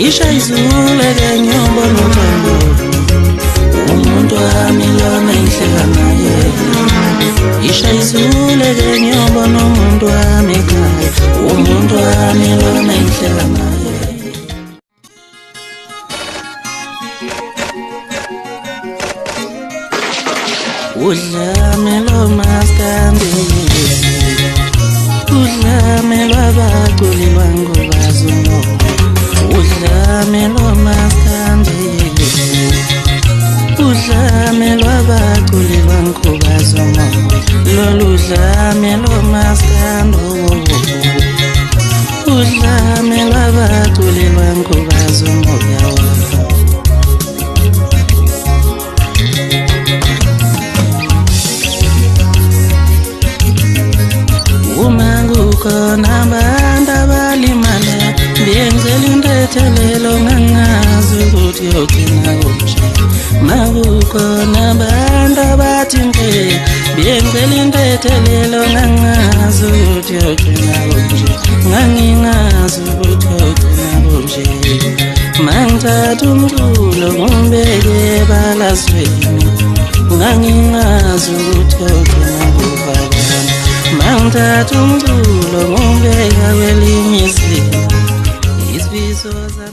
Isha izule kenyombo nothando umuntu wami lona ihleka naye. Isha izule kenyombo nomuntu wami ekhaya umuntu wami lona ihleka naye. Udlame lo maskandi udlame lwabaculi lwangobazumo udlame lo maskandi udlame lwabaculi lwangobazumo lolu dlame lo maskando udlame lwabaculi lwangobazumo yawa. Khona abantu abalimala benzela indethelelo ngangazi ukuthi yogcina kunje. Makukhona abantu abathi nje benzela indethelelo ngangazi ukuthi yogcina kunje. Ngangingazi ukuthi yogcina kunje. Mangithatha umculo ngumbeke ebalazweni ngangingazi ukuthi yogcina kuvakala. Mangithatha umculo ngumbeka kwelinye izinga isifiso sami.